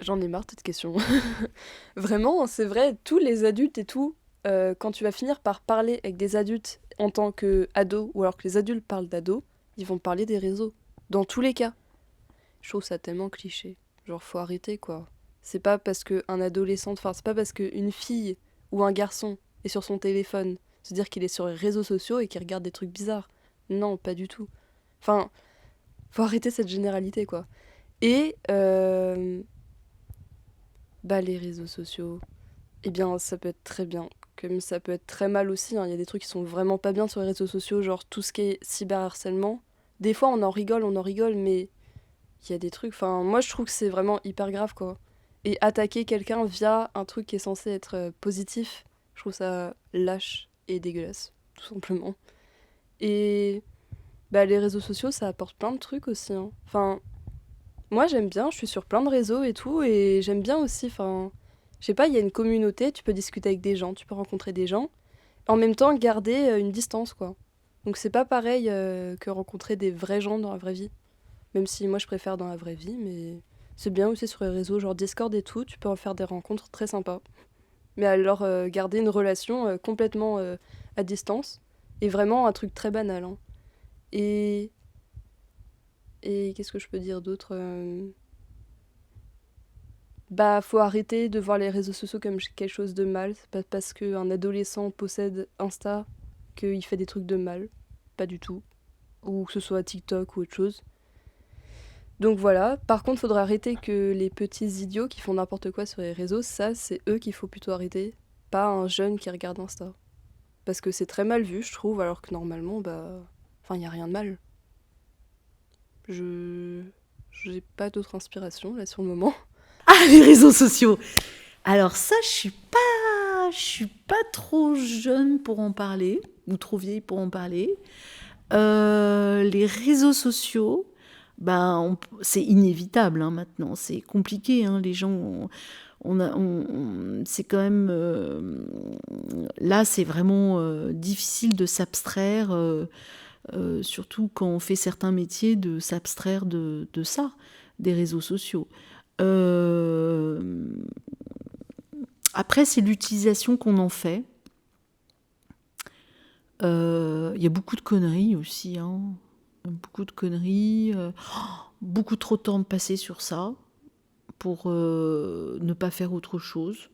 J'en ai marre de cette question. Vraiment, c'est vrai, tous les adultes et tout, quand tu vas finir par parler avec des adultes en tant qu'ado, ou alors que les adultes parlent d'ados, ils vont parler des réseaux. Dans tous les cas. Je trouve ça tellement cliché. Genre, faut arrêter, quoi. C'est pas parce qu'un adolescent, enfin, c'est pas parce qu'une fille ou un garçon est sur son téléphone, se dire qu'il est sur les réseaux sociaux et qu'il regarde des trucs bizarres. Non, pas du tout. Enfin, faut arrêter cette généralité, quoi. Et, bah, les réseaux sociaux, eh bien, ça peut être très bien, comme ça peut être très mal aussi, hein. Il y a des trucs qui sont vraiment pas bien sur les réseaux sociaux, genre tout ce qui est cyberharcèlement. Des fois, on en rigole, mais il y a des trucs. Enfin, moi, je trouve que c'est vraiment hyper grave, quoi. Et attaquer quelqu'un via un truc qui est censé être positif, je trouve ça lâche et dégueulasse, tout simplement. Et bah, les réseaux sociaux, ça apporte plein de trucs aussi, hein. Enfin, moi, j'aime bien, je suis sur plein de réseaux et tout, et j'aime bien aussi, enfin, je sais pas, il y a une communauté, tu peux discuter avec des gens, tu peux rencontrer des gens, en même temps garder une distance, quoi. Donc c'est pas pareil que rencontrer des vrais gens dans la vraie vie. Même si moi je préfère dans la vraie vie, mais c'est bien aussi sur les réseaux, genre Discord et tout, tu peux en faire des rencontres très sympas. Mais alors garder une relation complètement à distance est vraiment un truc très banal, hein. Et, et qu'est-ce que je peux dire d'autre Bah, faut arrêter de voir les réseaux sociaux comme quelque chose de mal. C'est pas parce qu'un adolescent possède Insta qu'il fait des trucs de mal. Pas du tout. Ou que ce soit TikTok ou autre chose. Donc voilà. Par contre, faudra arrêter que les petits idiots qui font n'importe quoi sur les réseaux, ça, c'est eux qu'il faut plutôt arrêter. Pas un jeune qui regarde Insta. Parce que c'est très mal vu, je trouve, alors que normalement, bah. Enfin, y a rien de mal. Je. J'ai pas d'autre inspiration là sur le moment. Ah, les réseaux sociaux. Alors ça, je suis pas trop jeune pour en parler, ou trop vieille pour en parler. Les réseaux sociaux, c'est inévitable hein, maintenant. C'est compliqué. Hein, les gens, c'est quand même là, c'est vraiment difficile de s'abstraire, surtout quand on fait certains métiers, de s'abstraire de ça, des réseaux sociaux. Euh, Après, c'est l'utilisation qu'on en fait. Il y a beaucoup de conneries aussi, hein. Beaucoup de conneries. Beaucoup trop de temps passé sur ça pour ne pas faire autre chose.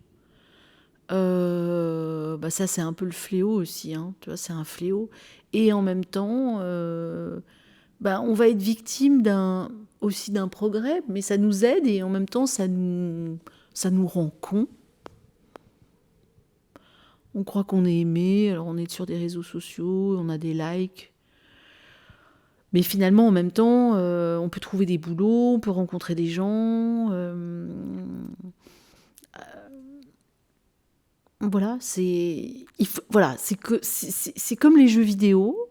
Ça, c'est un peu le fléau aussi, hein. Tu vois, c'est un fléau. Et en même temps, on va être victime aussi d'un progrès, mais ça nous aide et en même temps, ça nous rend cons. On croit qu'on est aimé, alors on est sur des réseaux sociaux, on a des likes. Mais finalement, en même temps, on peut trouver des boulots, on peut rencontrer des gens. Voilà, c'est comme les jeux vidéo.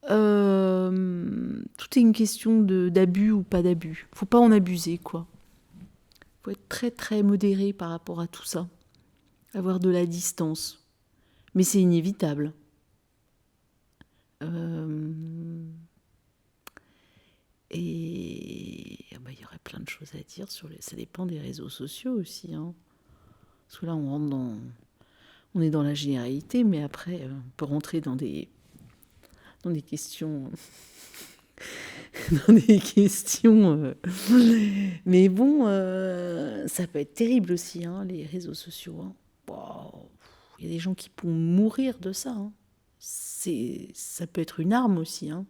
Tout est une question d'abus ou pas d'abus. Faut pas en abuser, quoi. Faut être très très modéré par rapport à tout ça. Avoir de la distance. Mais c'est inévitable. Et il y aurait plein de choses à dire ça dépend des réseaux sociaux aussi, hein. Parce que là, on est dans la généralité, mais après, on peut rentrer dans des questions, dans des questions. Mais bon, ça peut être terrible aussi, hein, les réseaux sociaux, hein. Wow. Il y a des gens qui pourront mourir de ça, hein. Ça peut être une arme aussi, hein.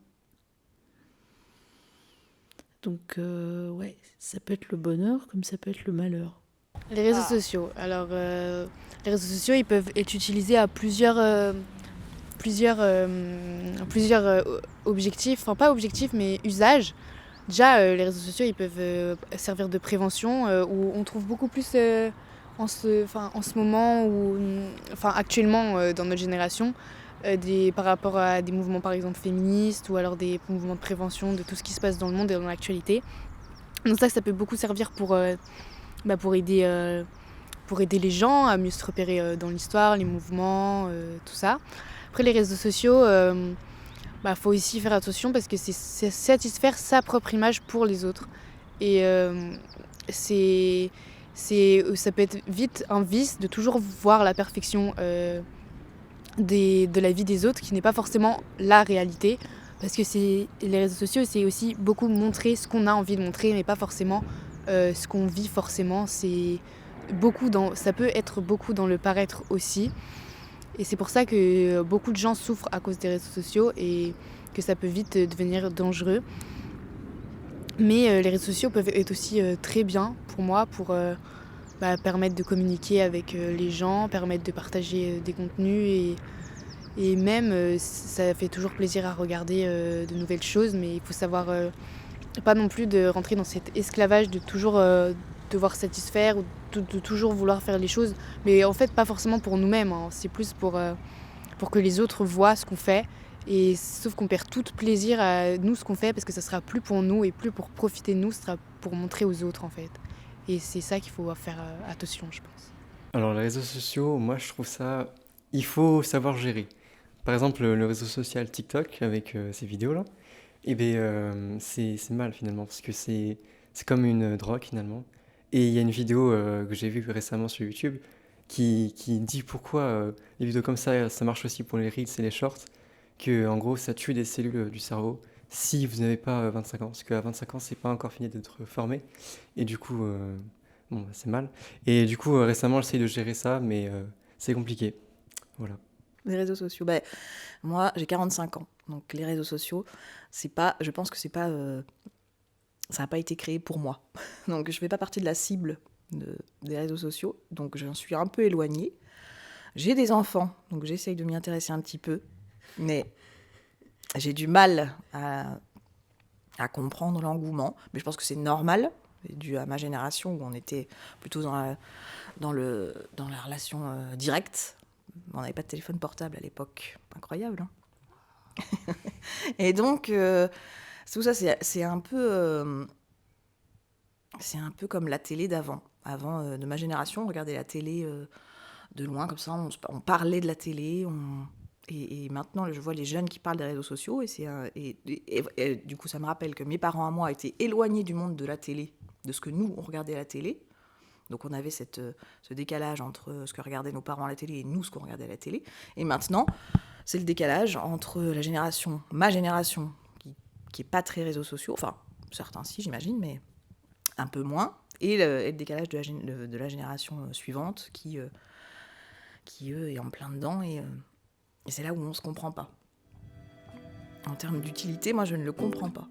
Donc, ouais, ça peut être le bonheur comme ça peut être le malheur. Les réseaux sociaux. Alors, les réseaux sociaux, ils peuvent être utilisés à plusieurs objectifs. Enfin, pas objectifs, mais usages. Déjà, les réseaux sociaux, ils peuvent servir de prévention, où on trouve beaucoup plus en ce moment, actuellement, dans notre génération, par rapport à des mouvements, par exemple, féministes, ou alors des mouvements de prévention de tout ce qui se passe dans le monde et dans l'actualité. Donc ça peut beaucoup servir pour aider les gens à mieux se repérer dans l'histoire, les mouvements, tout ça. Après, les réseaux sociaux, faut aussi faire attention parce que c'est satisfaire sa propre image pour les autres. Et ça peut être vite un vice de toujours voir la perfection de la vie des autres, qui n'est pas forcément la réalité. Parce que les réseaux sociaux, c'est aussi beaucoup montrer ce qu'on a envie de montrer, mais pas forcément ce qu'on vit forcément. Ça peut être beaucoup dans le paraître aussi. Et c'est pour ça que beaucoup de gens souffrent à cause des réseaux sociaux et que ça peut vite devenir dangereux. Mais les réseaux sociaux peuvent être aussi très bien pour moi, pour permettre de communiquer avec les gens, permettre de partager des contenus et même ça fait toujours plaisir à regarder de nouvelles choses, mais il faut savoir pas non plus de rentrer dans cet esclavage de toujours devoir satisfaire ou de toujours vouloir faire les choses, mais en fait pas forcément pour nous-mêmes, hein. C'est plus pour que les autres voient ce qu'on fait. Et sauf qu'on perd tout plaisir à nous ce qu'on fait parce que ça sera plus pour nous et plus pour profiter de nous, ce sera pour montrer aux autres en fait. Et c'est ça qu'il faut faire attention, je pense. Alors, les réseaux sociaux, moi, je trouve ça... Il faut savoir gérer. Par exemple, le réseau social TikTok, avec ces vidéos-là, eh bien, c'est mal, finalement, parce que c'est comme une drogue, finalement. Et il y a une vidéo que j'ai vue récemment sur YouTube qui dit pourquoi les vidéos comme ça marche aussi pour les Reels et les Shorts, que, en gros, ça tue des cellules du cerveau si vous n'avez pas 25 ans. Parce qu'à 25 ans, c'est pas encore fini d'être formé. Et du coup, bon, bah, c'est mal. Et du coup, récemment, j'essaie de gérer ça, mais c'est compliqué. Voilà. Les réseaux sociaux. Moi, j'ai 45 ans. Donc, les réseaux sociaux, je pense que ça n'a pas été créé pour moi. Donc, je ne fais pas partie de la cible des réseaux sociaux. Donc, j'en suis un peu éloignée. J'ai des enfants, donc j'essaye de m'y intéresser un petit peu. Mais j'ai du mal à comprendre l'engouement. Mais je pense que c'est normal, dû à ma génération où on était plutôt dans la relation directe. On n'avait pas de téléphone portable à l'époque. Incroyable, hein. Et donc, tout ça, c'est un peu comme la télé d'avant. Avant, de ma génération, on regardait la télé de loin, comme ça, on parlait de la télé. Et maintenant, je vois les jeunes qui parlent des réseaux sociaux. Et du coup, ça me rappelle que mes parents à moi étaient éloignés du monde de la télé, de ce que nous, on regardait à la télé. Donc on avait ce décalage entre ce que regardaient nos parents à la télé et nous, ce qu'on regardait à la télé. Et maintenant, c'est le décalage entre ma génération, qui est pas très réseaux sociaux, enfin, certains si, j'imagine, mais un peu moins, et le décalage de la génération suivante, qui eux, est en plein dedans, et c'est là où on se comprend pas. En termes d'utilité, moi, je ne le comprends pas.